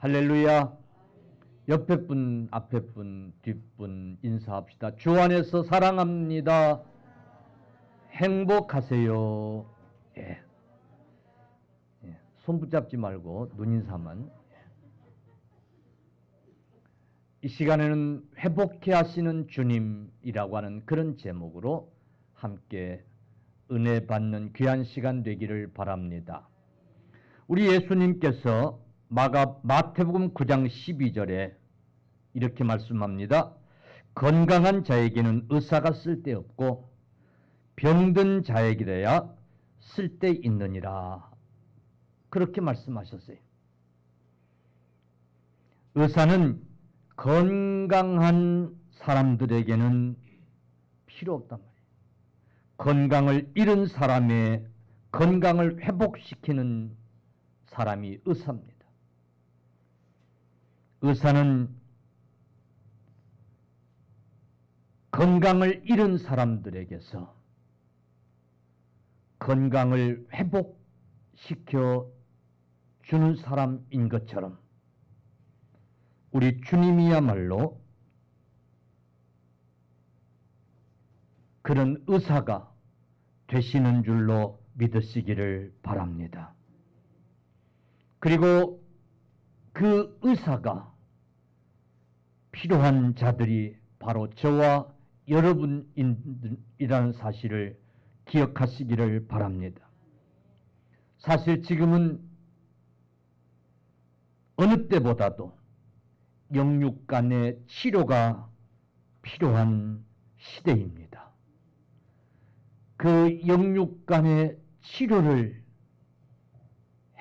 할렐루야. 옆에 분, 앞에 분, 뒷분 인사합시다. 주 안에서 사랑합니다. 행복하세요. 예. 예. 손 붙잡지 말고 눈인사만. 이 시간에는 회복해 하시는 주님이라고 하는 그런 제목으로 함께 은혜 받는 귀한 시간 되기를 바랍니다. 우리 예수님께서 마태복음 9장 12절에 이렇게 말씀합니다. 건강한 자에게는 의사가 쓸데없고 병든 자에게야 쓸데있느니라. 그렇게 말씀하셨어요. 의사는 건강한 사람들에게는 필요 없단 말이에요. 건강을 잃은 사람의 건강을 회복시키는 사람이 의사입니다. 의사는 건강을 잃은 사람들에게서 건강을 회복시켜 주는 사람인 것처럼 우리 주님이야말로 그런 의사가 되시는 줄로 믿으시기를 바랍니다. 그리고 그 의사가 필요한 자들이 바로 저와 여러분이라는 사실을 기억하시기를 바랍니다. 사실 지금은 어느 때보다도 영육 간의 치료가 필요한 시대입니다. 그 영육 간의 치료를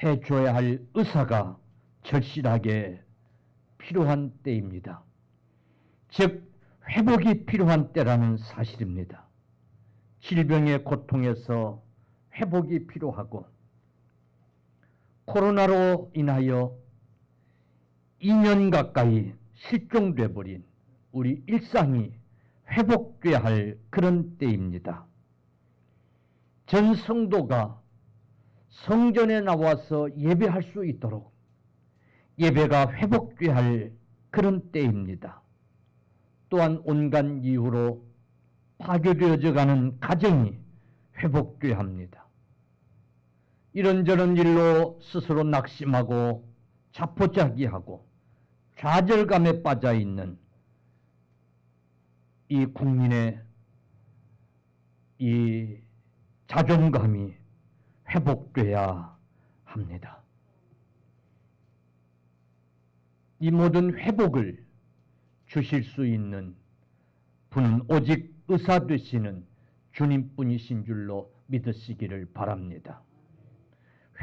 해줘야 할 의사가 절실하게 필요한 때입니다. 즉 회복이 필요한 때라는 사실입니다. 질병의 고통에서 회복이 필요하고 코로나로 인하여 2년 가까이 실종돼 버린 우리 일상이 회복돼야 할 그런 때입니다. 전 성도가 성전에 나와서 예배할 수 있도록 예배가 회복돼야 할 그런 때입니다. 또한 온갖 이유로 파괴되어져 가는 가정이 회복돼야 합니다. 이런저런 일로 스스로 낙심하고 자포자기하고 좌절감에 빠져 있는 이 국민의 이 자존감이 회복돼야 합니다. 이 모든 회복을 주실 수 있는 분은 오직 의사 되시는 주님뿐이신 줄로 믿으시기를 바랍니다.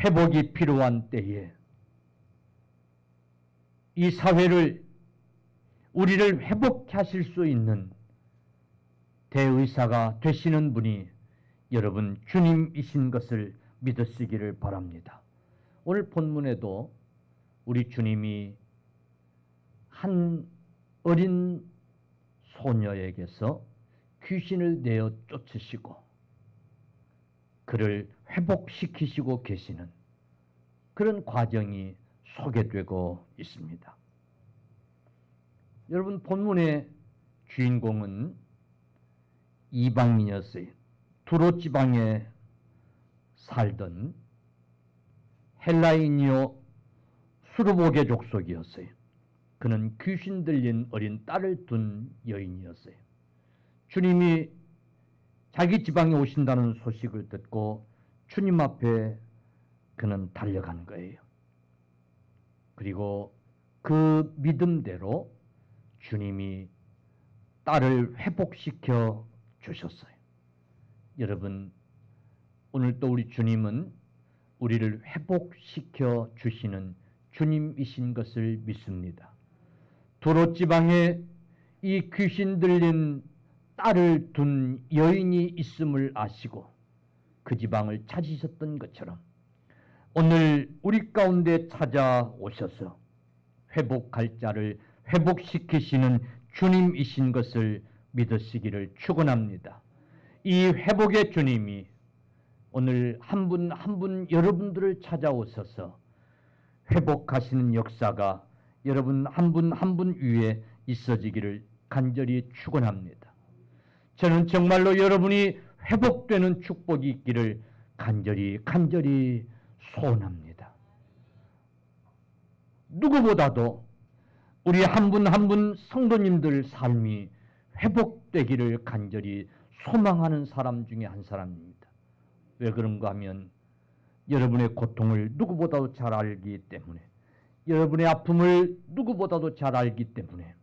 회복이 필요한 때에 이 사회를 우리를 회복하실 수 있는 대의사가 되시는 분이 여러분 주님이신 것을 믿으시기를 바랍니다. 오늘 본문에도 우리 주님이 한 어린 소녀에게서 귀신을 내어 쫓으시고 그를 회복시키시고 계시는 그런 과정이 소개되고 있습니다. 여러분 본문의 주인공은 이방인이었어요. 두로 지방에 살던 헬라인이요 수르보게 족속이었어요. 그는 귀신 들린 어린 딸을 둔 여인이었어요. 주님이 자기 지방에 오신다는 소식을 듣고 주님 앞에 그는 달려간 거예요. 그리고 그 믿음대로 주님이 딸을 회복시켜 주셨어요. 여러분, 오늘도 우리 주님은 우리를 회복시켜 주시는 주님이신 것을 믿습니다. 두로 지방에 이 귀신 들린 딸을 둔 여인이 있음을 아시고 그 지방을 찾으셨던 것처럼 오늘 우리 가운데 찾아오셔서 회복할 자를 회복시키시는 주님이신 것을 믿으시기를 축원합니다. 이 회복의 주님이 오늘 한 분 한 분 여러분들을 찾아오셔서 회복하시는 역사가 여러분 한 분 한 분 위에 있어지기를 간절히 축원합니다. 저는 정말로 여러분이 회복되는 축복이 있기를 간절히 소원합니다. 누구보다도 우리 한 분 한 분 성도님들 삶이 회복되기를 간절히 소망하는 사람 중에 한 사람입니다. 왜 그런가 하면 여러분의 고통을 누구보다도 잘 알기 때문에, 여러분의 아픔을 누구보다도 잘 알기 때문에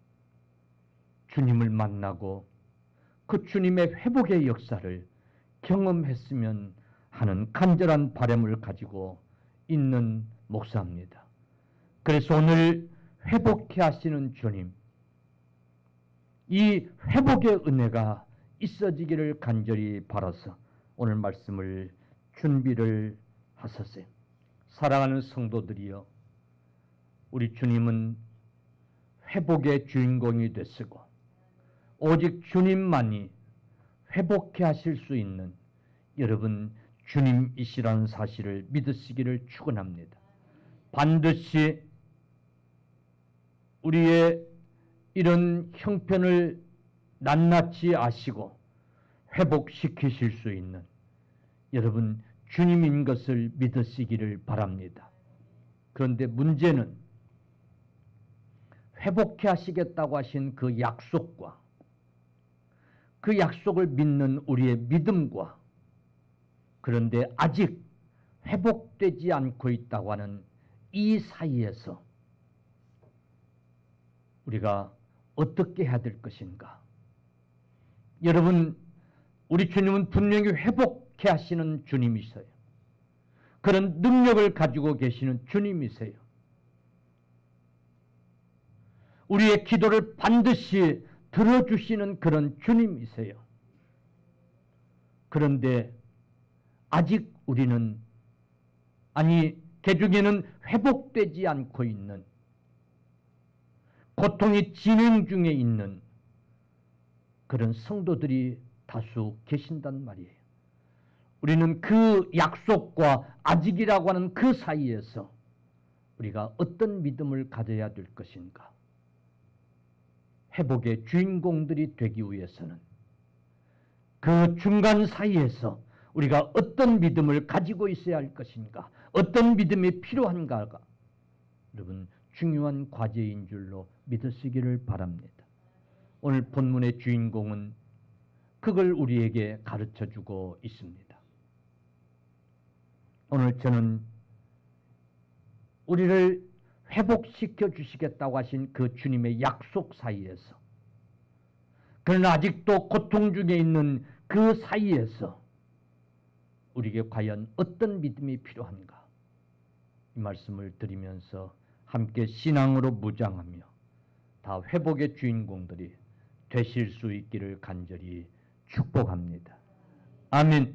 주님을 만나고 그 주님의 회복의 역사를 경험했으면 하는 간절한 바람을 가지고 있는 목사입니다. 그래서 오늘 회복해 하시는 주님, 이 회복의 은혜가 있어지기를 간절히 바라서 오늘 말씀을 준비를 하셨어요. 사랑하는 성도들이여, 우리 주님은 회복의 주인공이 되시고 오직 주님만이 회복해 하실 수 있는 여러분 주님이시라는 사실을 믿으시기를 축원합니다. 반드시 우리의 이런 형편을 낱낱이 아시고 회복시키실 수 있는 여러분 주님인 것을 믿으시기를 바랍니다. 그런데 문제는 회복해 하시겠다고 하신 그 약속과 그 약속을 믿는 우리의 믿음과, 그런데 아직 회복되지 않고 있다고 하는 이 사이에서 우리가 어떻게 해야 될 것인가? 여러분, 우리 주님은 분명히 회복해 하시는 주님이세요. 그런 능력을 가지고 계시는 주님이세요. 우리의 기도를 반드시 들어주시는 그런 주님이세요. 그런데 아직 우리는, 개중에는 회복되지 않고 있는, 고통이 진행 중에 있는 그런 성도들이 다수 계신단 말이에요. 우리는 그 약속과 아직이라고 하는 그 사이에서 우리가 어떤 믿음을 가져야 될 것인가? 회복의 주인공들이 되기 위해서는 그 중간 사이에서 우리가 어떤 믿음을 가지고 있어야 할 것인가? 어떤 믿음이 필요한가가 여러분 중요한 과제인 줄로 믿으시기를 바랍니다. 오늘 본문의 주인공은 그걸 우리에게 가르쳐주고 있습니다. 오늘 저는 우리를 회복시켜 주시겠다고 하신 그 주님의 약속 사이에서, 그러나 아직도 고통 중에 있는 그 사이에서 우리에게 과연 어떤 믿음이 필요한가? 이 말씀을 드리면서 함께 신앙으로 무장하며 다 회복의 주인공들이 되실 수 있기를 간절히 축복합니다. 아멘.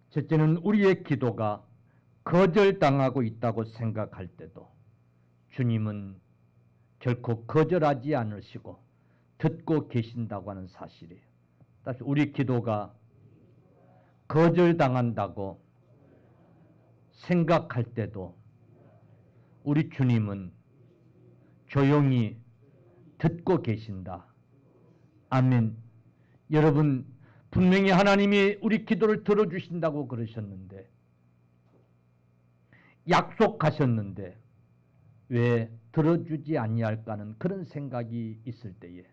첫째는 우리의 기도가 거절당하고 있다고 생각할 때도 주님은 결코 거절하지 않으시고 듣고 계신다고 하는 사실이에요. 다시 우리 기도가 거절당한다고 생각할 때도 우리 주님은 조용히 듣고 계신다. 아멘. 여러분, 분명히 하나님이 우리 기도를 들어주신다고 그러셨는데, 약속하셨는데 왜 들어주지 아니할까는 그런 생각이 있을 때에,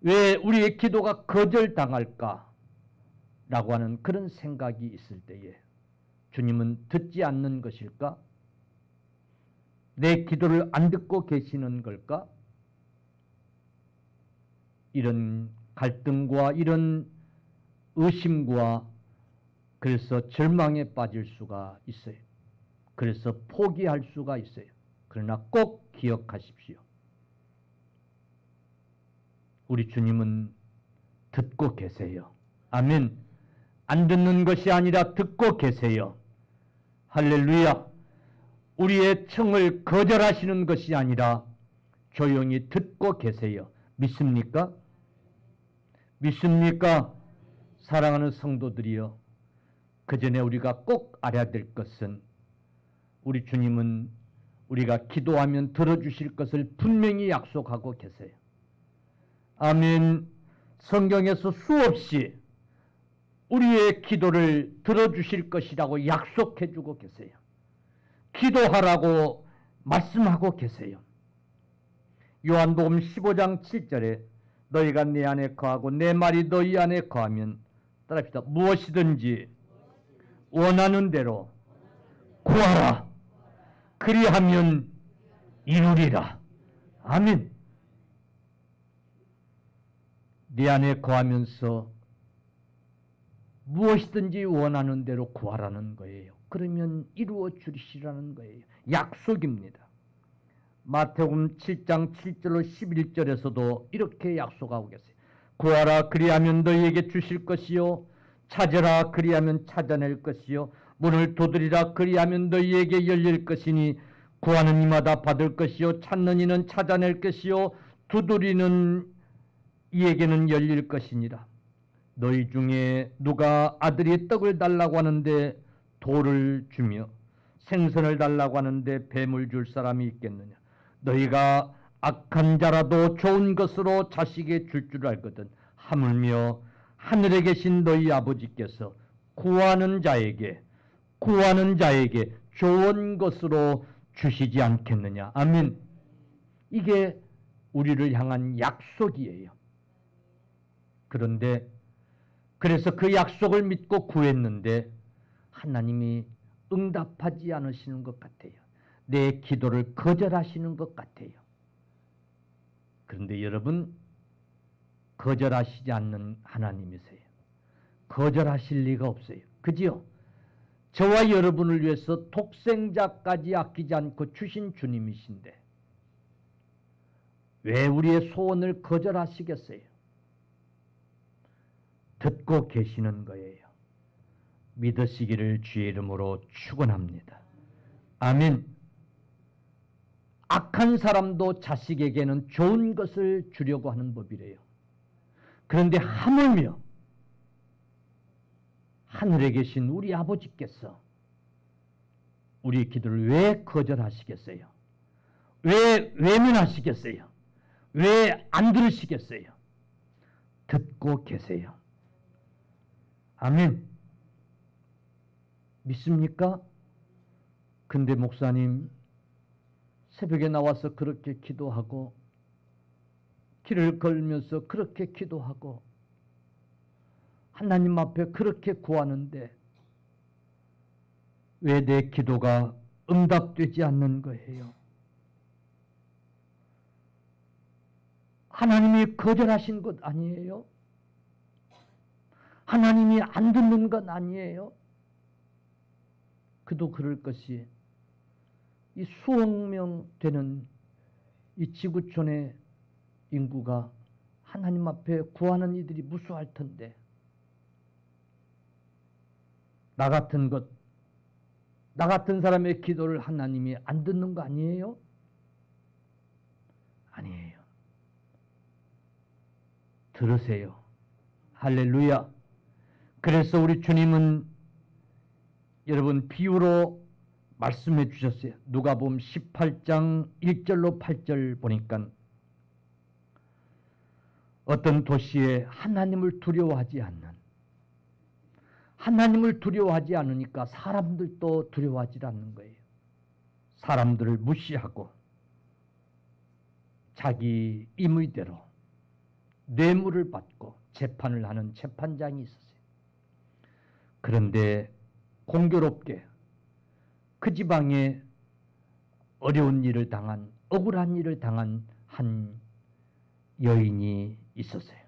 왜 우리의 기도가 거절당할까 라고 하는 그런 생각이 있을 때에 주님은 듣지 않는 것일까? 내 기도를 안 듣고 계시는 걸까? 이런 갈등과 이런 의심과 그래서 절망에 빠질 수가 있어요. 그래서 포기할 수가 있어요. 그러나 꼭 기억하십시오. 우리 주님은 듣고 계세요. 아멘. 안 듣는 것이 아니라 듣고 계세요. 할렐루야. 우리의 청을 거절하시는 것이 아니라 조용히 듣고 계세요. 믿습니까? 믿습니까? 사랑하는 성도들이여, 그 전에 우리가 꼭 알아야 될 것은 우리 주님은 우리가 기도하면 들어주실 것을 분명히 약속하고 계세요. 아멘. 성경에서 수없이 우리의 기도를 들어주실 것이라고 약속해주고 계세요. 기도하라고 말씀하고 계세요. 요한복음 15장 7절에 너희가 내 안에 거하고 내 말이 너희 안에 거하면 따라합시다. 무엇이든지 원하는 대로 구하라. 그리하면 이루리라. 아멘. 내 안에 거하면서 무엇이든지 원하는 대로 구하라는 거예요. 그러면 이루어 주시라는 거예요. 약속입니다. 마태복음 7장 7절로 11절에서도 이렇게 약속하고 계세요. 구하라 그리하면 너희에게 주실 것이요 찾으라 그리하면 찾아낼 것이요 문을 두드리라 그리하면 너희에게 열릴 것이니 구하는 이마다 받을 것이요 찾는 이는 찾아낼 것이요 두드리는 이에게는 열릴 것이니라. 너희 중에 누가 아들이 떡을 달라고 하는데 돌을 주며 생선을 달라고 하는데 뱀을 줄 사람이 있겠느냐. 너희가 악한 자라도 좋은 것으로 자식에게 줄 줄 알거든. 하물며 하늘에 계신 너희 아버지께서 구하는 자에게 좋은 것으로 주시지 않겠느냐. 아멘. 이게 우리를 향한 약속이에요. 그런데 그래서 그 약속을 믿고 구했는데 하나님이 응답하지 않으시는 것 같아요. 내 기도를 거절하시는 것 같아요. 그런데 여러분, 거절하시지 않는 하나님이세요. 거절하실 리가 없어요. 그지요? 저와 여러분을 위해서 독생자까지 아끼지 않고 주신 주님이신데 왜 우리의 소원을 거절하시겠어요? 듣고 계시는 거예요. 믿으시기를 주의 이름으로 축원합니다. 아멘. 악한 사람도 자식에게는 좋은 것을 주려고 하는 법이래요. 그런데 하물며 하늘에 계신 우리 아버지께서 우리 기도를 왜 거절하시겠어요? 왜 외면하시겠어요? 왜 안 들으시겠어요? 듣고 계세요. 아멘. 믿습니까? 근데 목사님 새벽에 나와서 그렇게 기도하고 길을 걸으면서 그렇게 기도하고 하나님 앞에 그렇게 구하는데 왜 내 기도가 응답되지 않는 거예요? 하나님이 거절하신 것 아니에요? 하나님이 안 듣는 것 아니에요? 그도 그럴 것이 이 수억 명 되는 이 지구촌의 인구가 하나님 앞에 구하는 이들이 무수할 텐데 나 같은 사람의 기도를 하나님이 안 듣는 거 아니에요? 아니에요. 들으세요. 할렐루야. 그래서 우리 주님은 여러분 비유로 말씀해 주셨어요. 누가복음 18장 1절로 8절 보니까 어떤 도시에 하나님을 두려워하지 않으니까 사람들도 두려워하지 않는 거예요. 사람들을 무시하고 자기 임의대로 뇌물을 받고 재판을 하는 재판장이 있었어요. 그런데 공교롭게 그 지방에 어려운 일을 당한, 억울한 일을 당한 한 여인이 있었어요.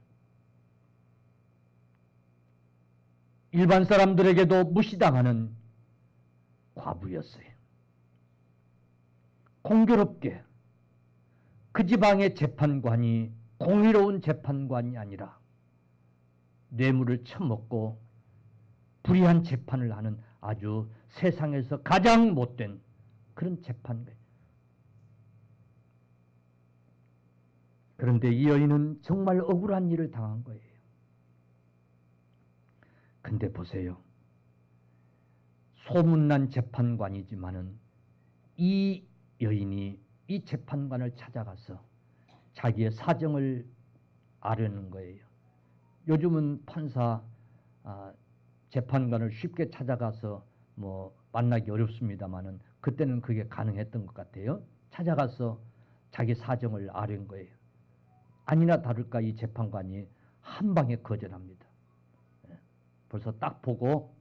일반 사람들에게도 무시당하는 과부였어요. 공교롭게 그 지방의 재판관이 공의로운 재판관이 아니라 뇌물을 처먹고 불의한 재판을 하는 아주 세상에서 가장 못된 그런 재판관. 그런데 이 여인은 정말 억울한 일을 당한 거예요. 근데 보세요. 소문난 재판관이지만은 이 여인이 이 재판관을 찾아가서 자기의 사정을 아려는 거예요. 요즘은 판사, 재판관을 쉽게 찾아가서 뭐 만나기 어렵습니다만은 그때는 그게 가능했던 것 같아요. 찾아가서 자기 사정을 아는 거예요. 아니나 다를까 이 재판관이 한 방에 거절합니다. 벌써 딱 보고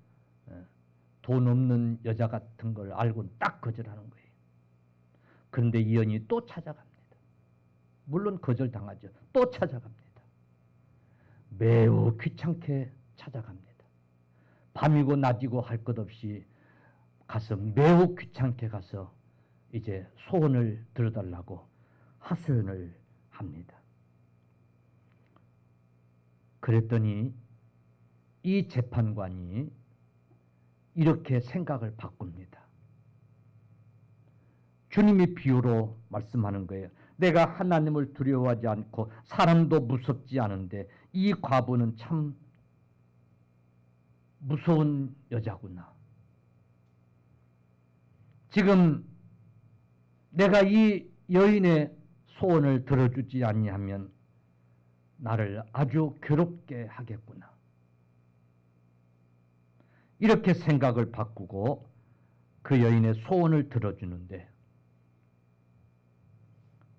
돈 없는 여자 같은 걸 알고 딱 거절하는 거예요. 그런데 이 여인이 또 찾아갑니다. 물론 거절당하죠. 또 찾아갑니다. 매우 귀찮게 찾아갑니다. 밤이고 낮이고 할 것 없이 가서 매우 귀찮게 가서 이제 소원을 들어달라고 하소연을 합니다. 그랬더니 이 재판관이 이렇게 생각을 바꿉니다. 주님이 비유로 말씀하는 거예요. 내가 하나님을 두려워하지 않고 사람도 무섭지 않은데 이 과부는 참 무서운 여자구나. 지금 내가 이 여인의 소원을 들어주지 아니하면 나를 아주 괴롭게 하겠구나. 이렇게 생각을 바꾸고 그 여인의 소원을 들어주는데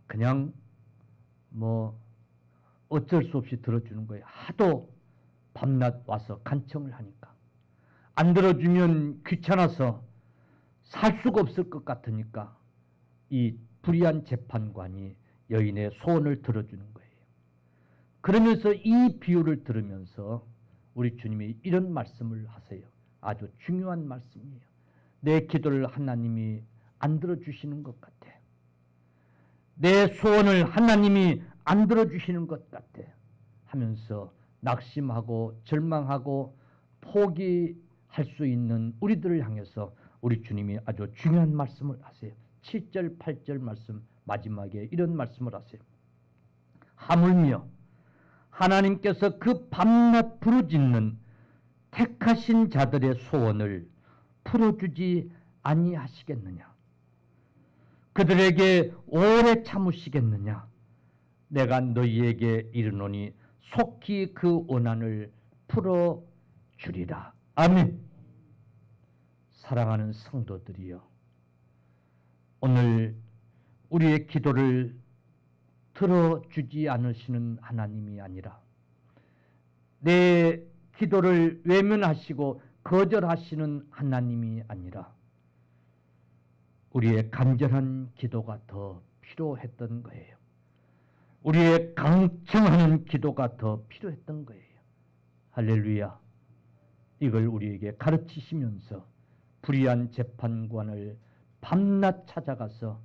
그냥 뭐 어쩔 수 없이 들어주는 거예요. 하도 밤낮 와서 간청을 하니까. 안 들어주면 귀찮아서 살 수가 없을 것 같으니까 이 불의한 재판관이 여인의 소원을 들어주는 거예요. 그러면서 이 비유를 들으면서 우리 주님이 이런 말씀을 하세요. 아주 중요한 말씀이에요. 내 기도를 하나님이 안 들어주시는 것 같아. 내 소원을 하나님이 안 들어주시는 것 같아. 하면서 낙심하고 절망하고 포기할 수 있는 우리들을 향해서 우리 주님이 아주 중요한 말씀을 하세요. 7절, 8절 말씀 마지막에 이런 말씀을 하세요. 하물며 하나님께서 그 밤낮 부르짖는 택하신 자들의 소원을 풀어주지 아니하시겠느냐? 그들에게 오래 참으시겠느냐? 내가 너희에게 이르노니 속히 그 원한을 풀어주리라. 아멘. 사랑하는 성도들이여, 오늘 우리의 기도를 들어주지 않으시는 하나님이 아니라 내 기도를 외면하시고 거절하시는 하나님이 아니라 우리의 간절한 기도가 더 필요했던 거예요. 우리의 강청하는 기도가 더 필요했던 거예요. 할렐루야. 이걸 우리에게 가르치시면서 불의한 재판관을 밤낮 찾아가서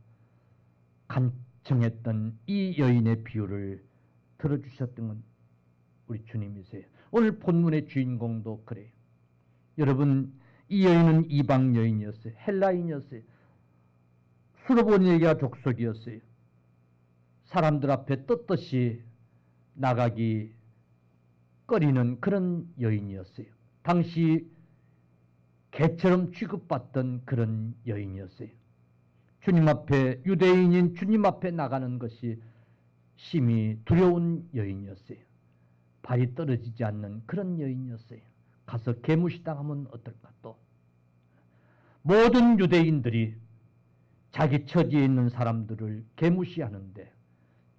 간청했던 이 여인의 비유를 들어주셨던 건 우리 주님이세요. 오늘 본문의 주인공도 그래요. 여러분, 이 여인은 이방 여인이었어요. 헬라인이었어요. 수로보니아 족속이었어요. 사람들 앞에 떳떳이 나가기 꺼리는 그런 여인이었어요. 당시 개처럼 취급받던 그런 여인이었어요. 주님 앞에, 유대인인 주님 앞에 나가는 것이 심히 두려운 여인이었어요. 발이 떨어지지 않는 그런 여인이었어요. 가서 개무시당하면 어떨까. 또 모든 유대인들이 자기 처지에 있는 사람들을 개무시하는데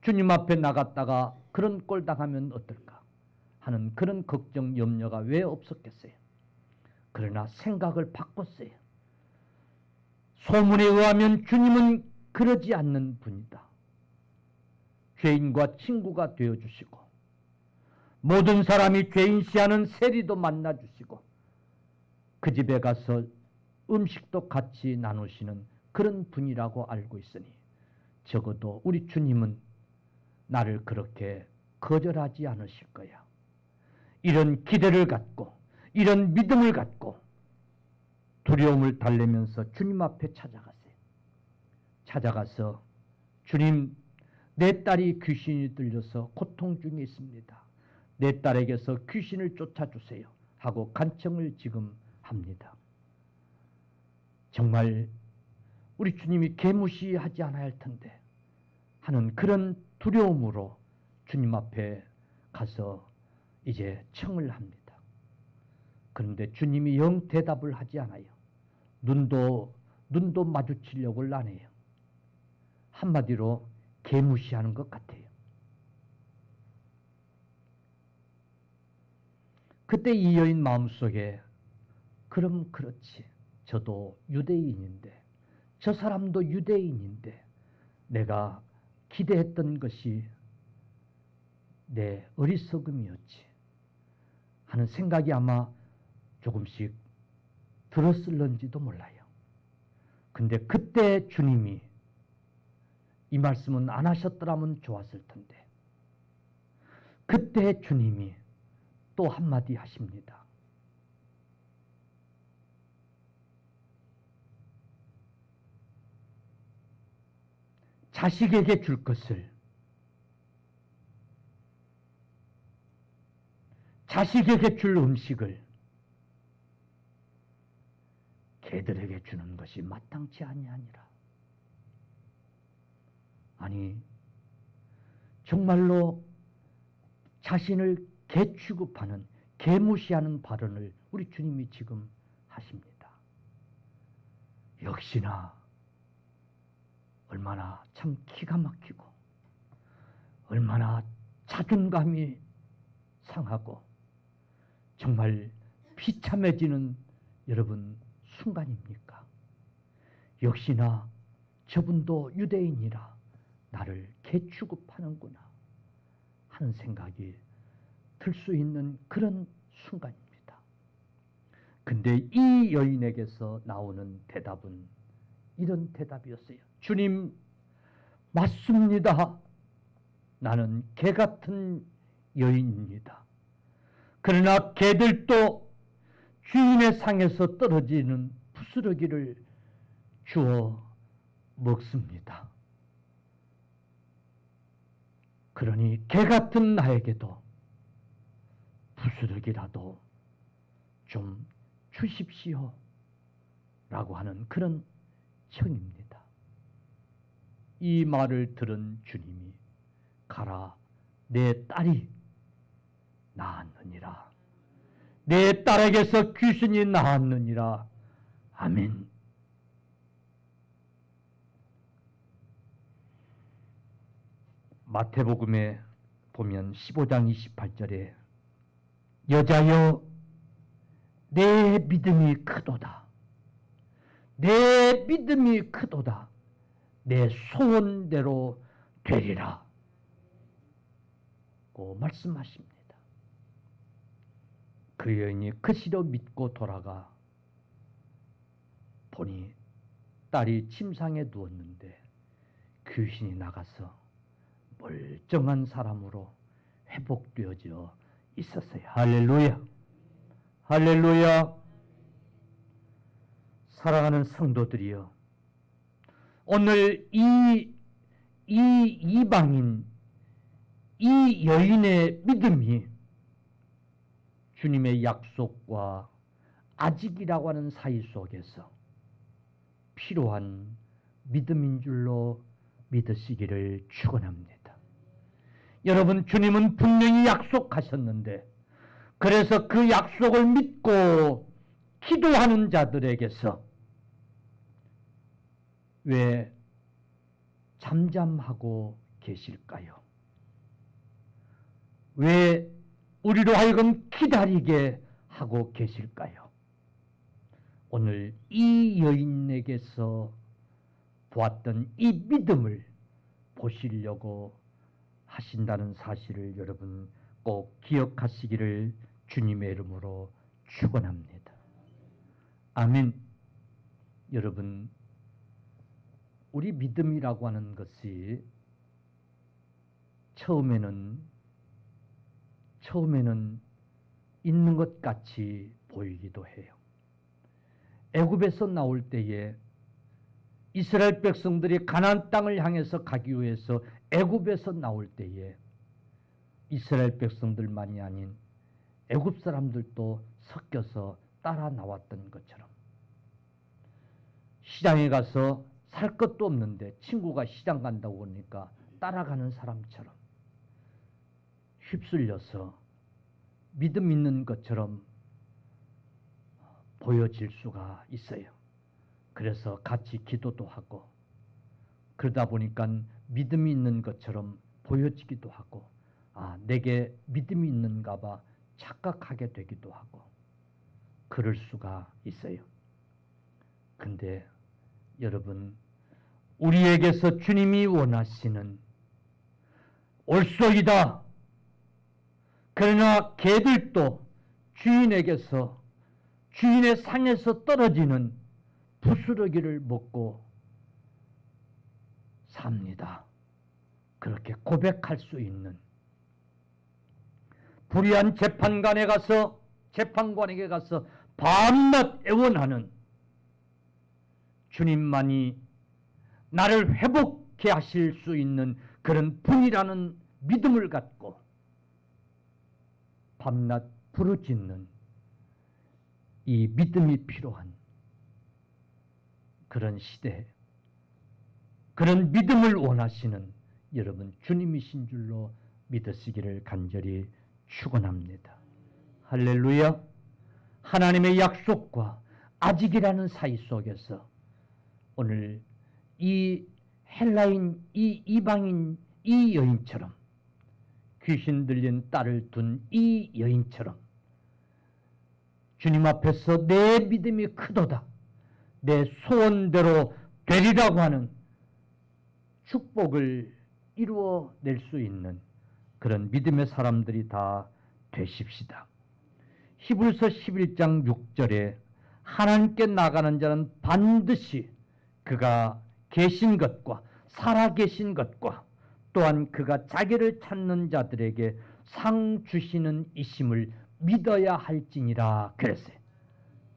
주님 앞에 나갔다가 그런 꼴 당하면 어떨까 하는 그런 걱정, 염려가 왜 없었겠어요. 그러나 생각을 바꿨어요. 소문에 의하면 주님은 그러지 않는 분이다. 죄인과 친구가 되어주시고 모든 사람이 죄인시하는 세리도 만나주시고 그 집에 가서 음식도 같이 나누시는 그런 분이라고 알고 있으니 적어도 우리 주님은 나를 그렇게 거절하지 않으실 거야. 이런 기대를 갖고 이런 믿음을 갖고 두려움을 달래면서 주님 앞에 찾아가세요. 찾아가서 주님, 내 딸이 귀신이 들려서 고통 중에 있습니다. 내 딸에게서 귀신을 쫓아주세요 하고 간청을 지금 합니다. 정말 우리 주님이 개무시하지 않아야 할 텐데 하는 그런 두려움으로 주님 앞에 가서 이제 청을 합니다. 그런데 주님이 영 대답을 하지 않아요. 눈도 마주치려고 안 해요. 한마디로 개무시하는 것 같아요. 그때 이 여인 마음속에 그럼 그렇지. 저도 유대인인데 저 사람도 유대인인데 내가 기대했던 것이 내 어리석음이었지 하는 생각이 아마 조금씩 들었을런지도 몰라요. 근데 그때 주님이 이 말씀은 안 하셨더라면 좋았을 텐데 그때 주님이 또 한마디 하십니다. 자식에게 줄 것을 자식에게 줄 음식을 개들에게 주는 것이 마땅치 아니하니라. 아니 정말로 자신을 개 취급하는 개무시하는 발언을 우리 주님이 지금 하십니다. 역시나 얼마나 참 기가 막히고 얼마나 자존감이 상하고 정말 비참해지는 여러분 순간입니까? 역시나 저분도 유대인이라 나를 개 취급하는구나 하는 생각이 들 수 있는 그런 순간입니다. 근데 이 여인에게서 나오는 대답은 이런 대답이었어요. 주님, 맞습니다. 나는 개 같은 여인입니다. 그러나 개들도 주인의 상에서 떨어지는 부스러기를 주워 먹습니다. 그러니 개 같은 나에게도 부스러기라도 좀 주십시오 라고 하는 그런 청입니다. 이 말을 들은 주님이 가라, 내 딸이 나았느니라. 내 딸에게서 귀신이 나았느니라. 아멘. 마태복음에 보면 15장 28절에 여자여 내 믿음이 크도다. 내 믿음이 크도다. 내 소원대로 되리라. 고 말씀하십니다. 그 여인이 그시로 믿고 돌아가 보니 딸이 침상에 누웠는데 귀신이 나가서 멀쩡한 사람으로 회복되어져 있었어요. 할렐루야. 할렐루야. 사랑하는 성도들이여, 오늘 이 이방인, 이 여인의 믿음이 주님의 약속과 아직이라고 하는 사이 속에서 필요한 믿음인 줄로 믿으시기를 축원합니다. 여러분, 주님은 분명히 약속하셨는데, 그래서 그 약속을 믿고 기도하는 자들에게서 왜 잠잠하고 계실까요? 왜 우리로 하여금 기다리게 하고 계실까요? 오늘 이 여인에게서 보았던 이 믿음을 보시려고 하신다는 사실을 여러분 꼭 기억하시기를 주님의 이름으로 축원합니다. 아멘. 여러분, 우리 믿음이라고 하는 것이 처음에는 있는 것 같이 보이기도 해요. 애굽에서 나올 때에 이스라엘 백성들이 가나안 땅을 향해서 가기 위해서 애굽에서 나올 때에 이스라엘 백성들만이 아닌 애굽 사람들도 섞여서 따라 나왔던 것처럼 시장에 가서 살 것도 없는데 친구가 시장 간다고 하니까 따라가는 사람처럼 휩쓸려서 믿음 있는 것처럼 보여질 수가 있어요. 그래서 같이 기도도 하고 그러다 보니까 믿음이 있는 것처럼 보여지기도 하고 내게 믿음이 있는가 봐 착각하게 되기도 하고 그럴 수가 있어요. 근데 여러분, 우리에게서 주님이 원하시는 옳소이다. 그러나 개들도 주인에게서 주인의 상에서 떨어지는 부스러기를 먹고 삽니다. 그렇게 고백할 수 있는 불의한 재판관에게 가서 밤낮 애원하는 주님만이 나를 회복케 하실 수 있는 그런 분이라는 믿음을 갖고 밤낮 부르짖는 이 믿음이 필요한 그런 시대에 그런 믿음을 원하시는 여러분 주님이신 줄로 믿으시기를 간절히 축원합니다. 할렐루야. 하나님의 약속과 아직이라는 사이 속에서 오늘 이 헬라인, 이 이방인, 이 여인처럼 귀신 들린 딸을 둔 이 여인처럼 주님 앞에서 내 믿음이 크도다, 내 소원대로 되리라고 하는 축복을 이루어낼 수 있는 그런 믿음의 사람들이 다 되십시다. 히브리서 11장 6절에 하나님께 나가는 자는 반드시 그가 계신 것과 살아계신 것과 또한 그가 자기를 찾는 자들에게 상 주시는 이심을 믿어야 할지니라 그랬어요.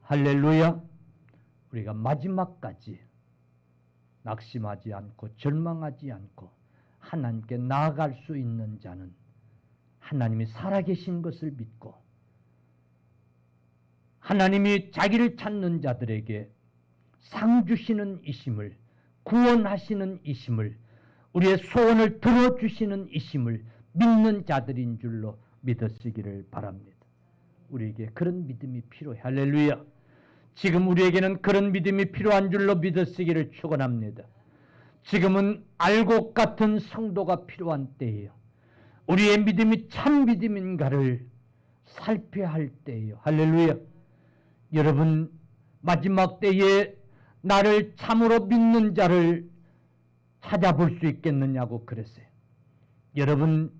할렐루야. 우리가 마지막까지 낙심하지 않고 절망하지 않고 하나님께 나아갈 수 있는 자는 하나님이 살아계신 것을 믿고 하나님이 자기를 찾는 자들에게 상 주시는 이심을, 구원하시는 이심을, 우리의 소원을 들어주시는 이심을 믿는 자들인 줄로 믿으시기를 바랍니다. 우리에게 그런 믿음이 필요해. 할렐루야. 지금 우리에게는 그런 믿음이 필요한 줄로 믿으시기를 축원합니다. 지금은 알곡 같은 성도가 필요한 때예요. 우리의 믿음이 참 믿음인가를 살펴야 할 때예요. 할렐루야. 여러분, 마지막 때에 나를 참으로 믿는 자를 찾아볼 수 있겠느냐고 그랬어요. 여러분,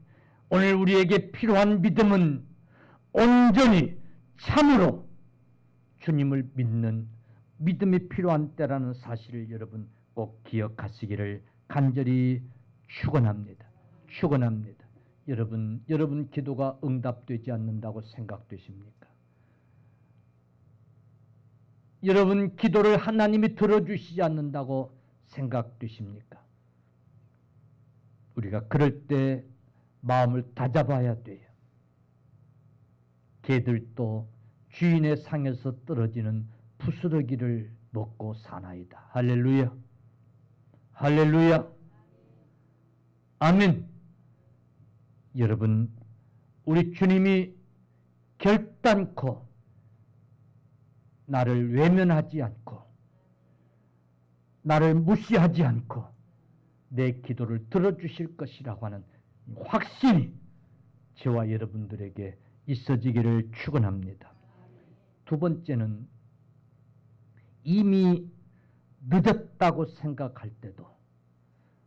오늘 우리에게 필요한 믿음은 온전히 참으로 주님을 믿는 믿음이 필요한 때라는 사실을 여러분 꼭 기억하시기를 간절히 축원합니다. 축원합니다. 여러분 기도가 응답되지 않는다고 생각되십니까? 여러분 기도를 하나님이 들어주시지 않는다고 생각되십니까? 우리가 그럴 때 마음을 다잡아야 돼요. 개들도 주인의 상에서 떨어지는 부스러기를 먹고 사나이다. 할렐루야. 할렐루야. 아멘. 여러분, 우리 주님이 결단코 나를 외면하지 않고 나를 무시하지 않고 내 기도를 들어주실 것이라고 하는 확신이 저와 여러분들에게 있어지기를 축원합니다. 두 번째는 이미 늦었다고 생각할 때도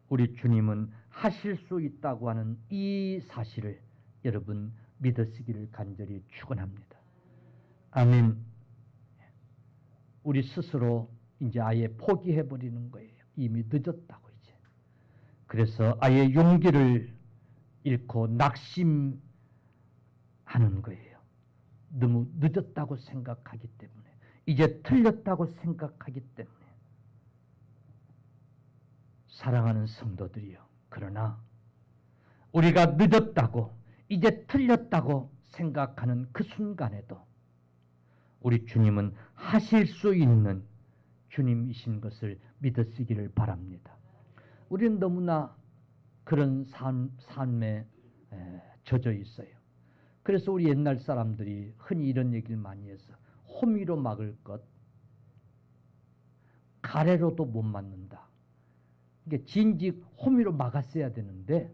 우리 주님은 하실 수 있다고 하는 이 사실을 여러분 믿으시기를 간절히 축원합니다. 아멘. 우리 스스로 이제 아예 포기해버리는 거예요. 이미 늦었다고 이제. 그래서 아예 용기를 잃고 낙심하는 거예요. 너무 늦었다고 생각하기 때문에, 이제 틀렸다고 생각하기 때문에. 사랑하는 성도들이요. 그러나 우리가 늦었다고 이제 틀렸다고 생각하는 그 순간에도 우리 주님은 하실 수 있는 주님이신 것을 믿으시기를 바랍니다. 우리는 너무나 그런 삶에 젖어 있어요. 그래서 우리 옛날 사람들이 흔히 이런 얘기를 많이 해서 호미로 막을 것, 가래로도 못 막는다. 이게 진즉 호미로 막았어야 되는데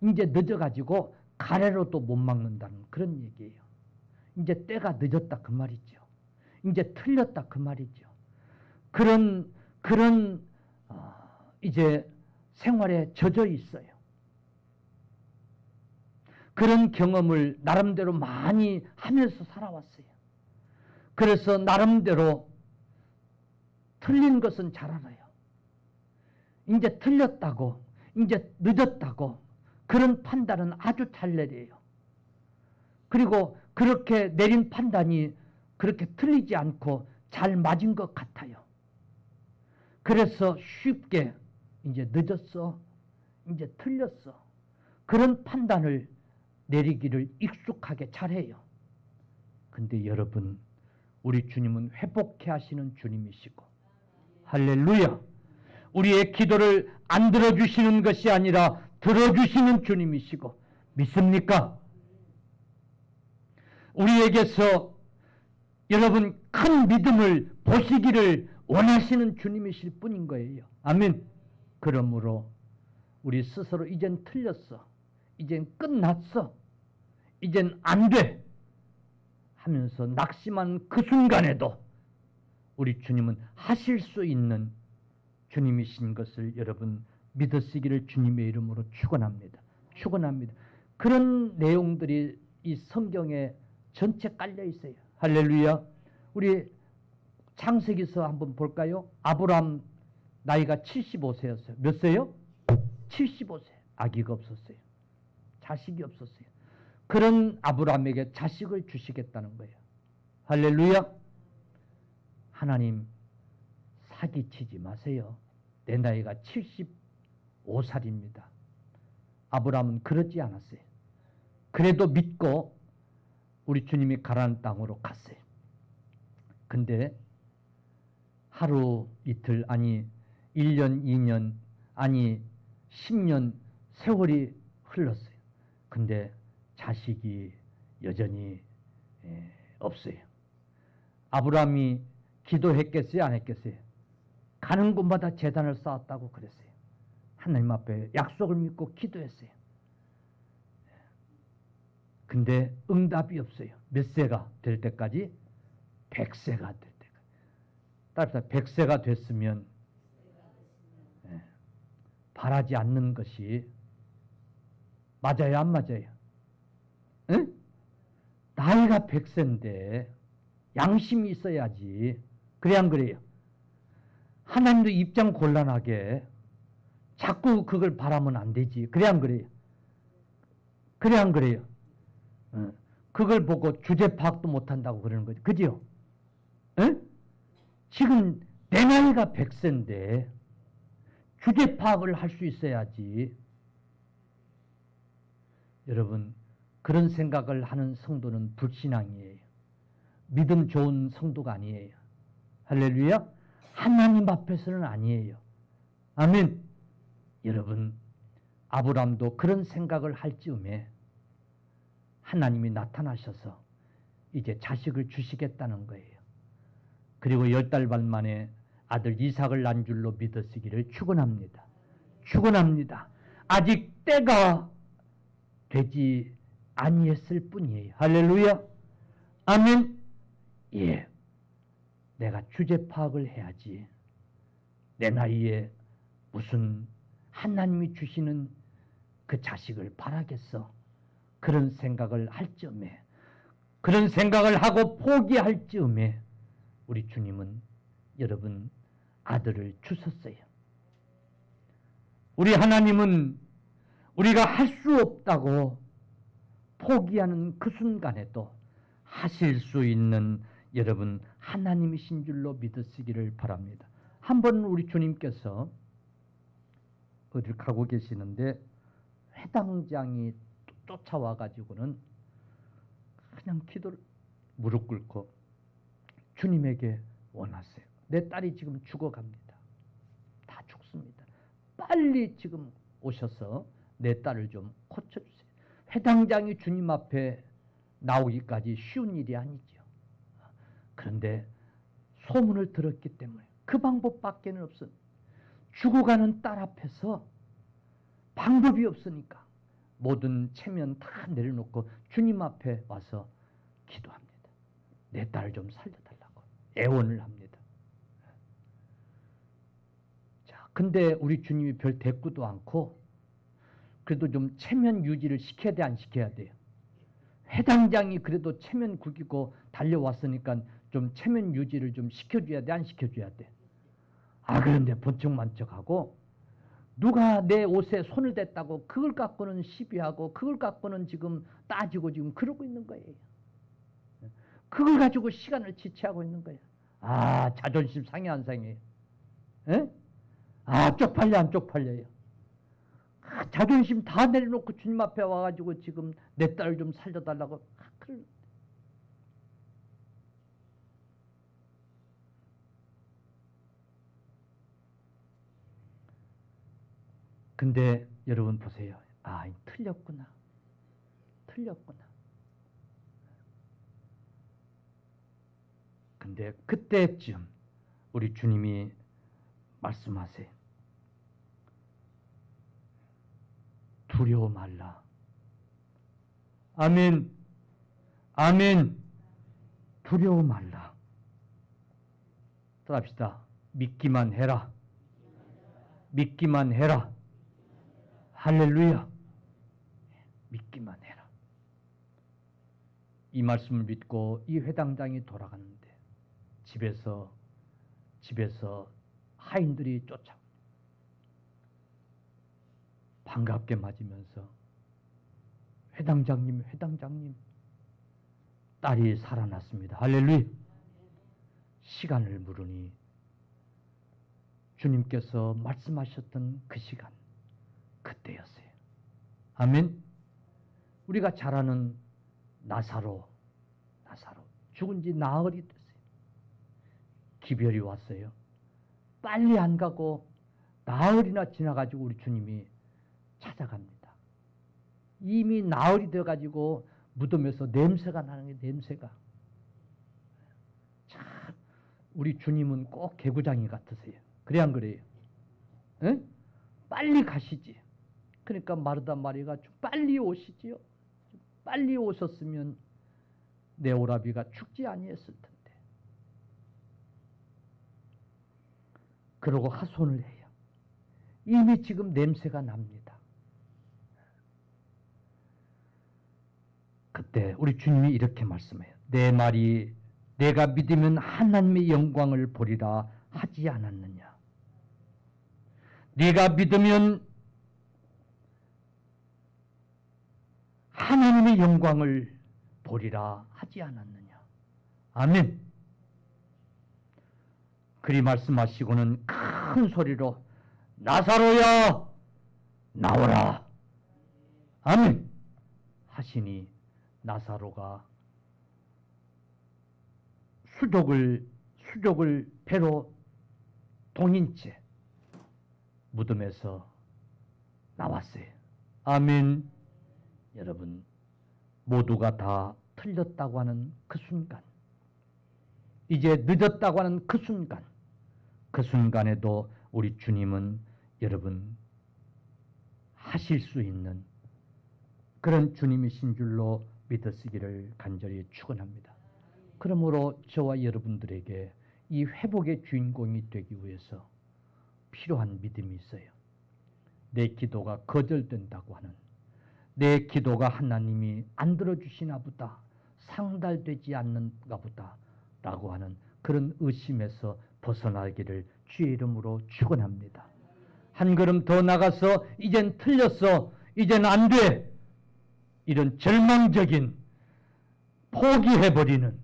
이제 늦어가지고 가래로도 못 막는다는 그런 얘기예요. 이제 때가 늦었다 그 말이죠. 이제 틀렸다 그 말이죠. 그런 이제 생활에 젖어 있어요. 그런 경험을 나름대로 많이 하면서 살아왔어요. 그래서 나름대로 틀린 것은 잘 알아요. 이제 틀렸다고, 이제 늦었다고 그런 판단은 아주 잘 내려요. 그리고 그렇게 내린 판단이 그렇게 틀리지 않고 잘 맞은 것 같아요. 그래서 쉽게 이제 늦었어, 이제 틀렸어 그런 판단을 내리기를 익숙하게 잘해요. 근데 여러분, 우리 주님은 회복해 하시는 주님이시고, 할렐루야, 우리의 기도를 안 들어주시는 것이 아니라 들어주시는 주님이시고, 믿습니까? 우리에게서 여러분 큰 믿음을 보시기를 원하시는 주님이실 뿐인 거예요. 아멘. 그러므로 우리 스스로 이젠 틀렸어, 이젠 끝났어, 이젠 안 돼 하면서 낙심한 그 순간에도 우리 주님은 하실 수 있는 주님이신 것을 여러분 믿으시기를 주님의 이름으로 축원합니다. 축원합니다. 그런 내용들이 이 성경에 전체 깔려 있어요. 할렐루야. 우리 창세기서 한번 볼까요? 아브람 나이가 75세였어요. 몇 세요? 75세. 아기가 없었어요. 자식이 없었어요. 그런 아브람에게 자식을 주시겠다는 거예요. 할렐루야. 하나님 사기치지 마세요. 내 나이가 75살입니다. 아브람은 그러지 않았어요. 그래도 믿고 우리 주님이 가라는 땅으로 갔어요. 근데 하루 이틀 아니 1년 2년 아니 10년 세월이 흘렀어요. 근데 자식이 여전히 없어요. 아브라함이 기도했겠어요? 안 했겠어요? 가는 곳마다 제단을 쌓았다고 그랬어요. 하나님 앞에 약속을 믿고 기도했어요. 근데 응답이 없어요. 몇 세가 될 때까지? 100세가 될 때까지. 따라서 100세가 됐으면 바라지 않는 것이 맞아요, 안 맞아요? 응? 나이가 100세인데 양심이 있어야지. 그래 안 그래요? 하나님도 입장 곤란하게 자꾸 그걸 바라면 안 되지. 그래 안 그래요? 그래 안 그래요? 그걸 보고 주제 파악도 못한다고 그러는 거죠. 그죠? 지금 내 나이가 100세인데 주제 파악을 할 수 있어야지. 여러분, 그런 생각을 하는 성도는 불신앙이에요. 믿음 좋은 성도가 아니에요. 할렐루야. 하나님 앞에서는 아니에요. 아멘. 여러분, 아브람도 그런 생각을 할 즈음에 하나님이 나타나셔서 이제 자식을 주시겠다는 거예요. 그리고 10달 반 만에 아들 이삭을 난 줄로 믿으시기를 축원합니다. 축원합니다. 아직 때가 되지 아니했을 뿐이에요. 할렐루야. 아멘. 예. 내가 주제 파악을 해야지. 내 나이에 무슨 하나님이 주시는 그 자식을 바라겠어. 그런 생각을 할 즈음에, 그런 생각을 하고 포기할 즈음에 우리 주님은 여러분 아들을 주셨어요. 우리 하나님은 우리가 할 수 없다고 포기하는 그 순간에도 하실 수 있는 여러분 하나님이신 줄로 믿으시기를 바랍니다. 한번 우리 주님께서 어딜 가고 계시는데 회당장이 쫓아와 가지고는 그냥 기도를 무릎 꿇고 주님에게 원하세요. 내 딸이 지금 죽어갑니다. 다 죽습니다. 빨리 지금 오셔서 내 딸을 좀 고쳐주세요. 회당장이 주님 앞에 나오기까지 쉬운 일이 아니죠. 그런데 소문을 들었기 때문에 그 방법밖에는 없어요. 죽어가는 딸 앞에서 방법이 없으니까 모든 체면 다 내려놓고 주님 앞에 와서 기도합니다. 내 딸을 좀 살려달라고 애원을 합니다. 자, 근데 우리 주님이 별 대꾸도 않고 그래도 좀 체면 유지를 시켜야 돼, 안 시켜야 돼요? 회당장이 그래도 체면 구기고 달려왔으니까 좀 체면 유지를 좀 시켜줘야 돼, 안 시켜줘야 돼? 아, 그런데 번쩍만쩍하고 누가 내 옷에 손을 댔다고 그걸 갖고는 시비하고 그걸 갖고는 지금 따지고 지금 그러고 있는 거예요. 그걸 가지고 시간을 지체하고 있는 거예요. 아, 자존심 상해 안 상해요? 에? 아, 쪽팔려 안 쪽팔려요? 아, 자존심 다 내려놓고 주님 앞에 와가지고 지금 내 딸을 좀 살려달라고. 근데 여러분 보세요. 아, 틀렸구나. 틀렸구나. 근데 그때쯤 우리 주님이 말씀하세요. 두려워 말라. 아멘. 아멘. 두려워 말라. 따라합시다. 믿기만 해라. 믿기만 해라. 할렐루야. 믿기만 해라. 이 말씀을 믿고 이 회당장이 돌아가는데 집에서 하인들이 쫓아 반갑게 맞으면서 회당장님 딸이 살아났습니다. 할렐루야. 시간을 물으니 주님께서 말씀하셨던 그 시간 그때였어요. 아멘. 우리가 잘 아는 나사로 죽은 지 나흘이 됐어요. 기별이 왔어요. 빨리 안 가고 나흘이나 지나가지고 우리 주님이 찾아갑니다. 이미 나흘이 돼가지고 무덤에서 냄새가 나는 게 냄새가. 참 우리 주님은 꼭 개구장이 같으세요. 그래 안 그래요? 에? 빨리 가시지. 그러니까 마르다 마리가 빨리 오시지요. 빨리 오셨으면 내 오라비가 죽지 아니했을 텐데. 그러고 하소연을 해요. 이미 지금 냄새가 납니다. 그때 우리 주님이 이렇게 말씀해요. 내 말이 내가 믿으면 하나님의 영광을 보리라 하지 않았느냐. 네가 믿으면 하나님의 영광을 보리라 하지 않았느냐. 아멘. 그리 말씀하시고는 큰 소리로 나사로야 나오라. 아멘. 하시니 나사로가 수족을 배로 동인 채 무덤에서 나왔어요. 아멘. 여러분 모두가 다 틀렸다고 하는 그 순간, 이제 늦었다고 하는 그 순간, 그 순간에도 우리 주님은 여러분 하실 수 있는 그런 주님이신 줄로 믿으시기를 간절히 축원합니다. 그러므로 저와 여러분들에게 이 회복의 주인공이 되기 위해서 필요한 믿음이 있어요. 내 기도가 거절된다고 하는, 내 기도가 하나님이 안 들어주시나 보다, 상달되지 않는가 보다 라고 하는 그런 의심에서 벗어나기를 주의 이름으로 축원합니다. 한 걸음 더 나가서 이젠 틀렸어, 이젠 안 돼, 이런 절망적인 포기해버리는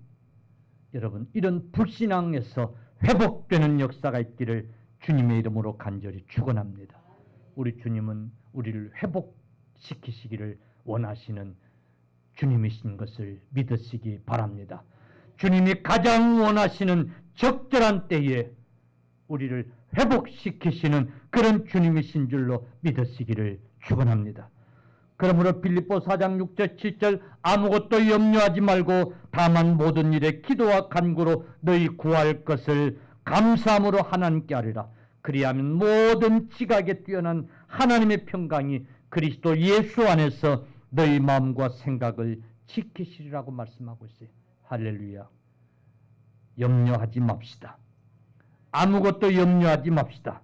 여러분 이런 불신앙에서 회복되는 역사가 있기를 주님의 이름으로 간절히 축원합니다. 우리 주님은 우리를 회복시키시기를 원하시는 주님이신 것을 믿으시기 바랍니다. 주님이 가장 원하시는 적절한 때에 우리를 회복시키시는 그런 주님이신 줄로 믿으시기를 축원합니다. 그러므로 빌립보 4장 6절 7절 아무것도 염려하지 말고 다만 모든 일에 기도와 간구로 너희 구할 것을 감사함으로 하나님께 아뢰라. 그리하면 모든 지각에 뛰어난 하나님의 평강이 그리스도 예수 안에서 너희 마음과 생각을 지키시리라고 말씀하고 있어요. 할렐루야. 염려하지 맙시다. 아무것도 염려하지 맙시다.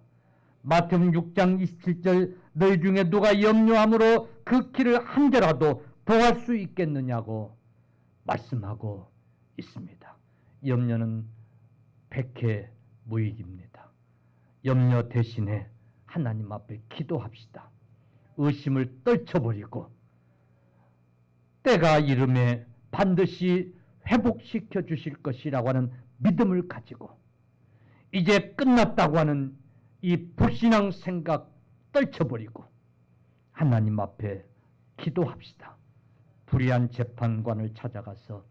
마태복음 6장 27절 너희 중에 누가 염려함으로 그 길을 한 개라도 더할 수 있겠느냐고 말씀하고 있습니다. 염려는 백해무익입니다. 염려 대신에 하나님 앞에 기도합시다. 의심을 떨쳐버리고 때가 이름에 반드시 회복시켜 주실 것이라고 하는 믿음을 가지고 이제 끝났다고 하는 이 불신앙 생각 떨쳐버리고 하나님 앞에 기도합시다. 불의한 재판관을 찾아가서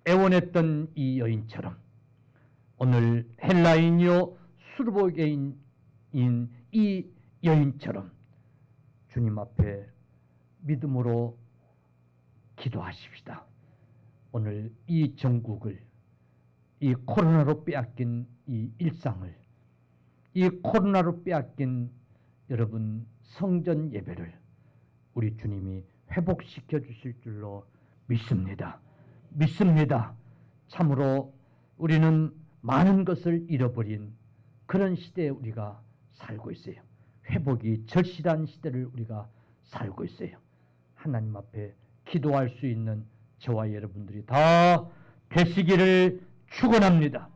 애원했던 이 여인처럼 오늘 헬라인이요 수르보게인인 이 여인처럼 주님 앞에 믿음으로 기도하십시다. 오늘 이 전국을 이 코로나로 빼앗긴 이 일상을 이 코로나로 빼앗긴 여러분 성전 예배를 우리 주님이 회복시켜 주실 줄로 믿습니다. 믿습니다. 참으로 우리는 많은 것을 잃어버린 그런 시대에 우리가 살고 있어요. 회복이 절실한 시대를 우리가 살고 있어요. 하나님 앞에 기도할 수 있는 저와 여러분들이 다 되시기를 축원합니다.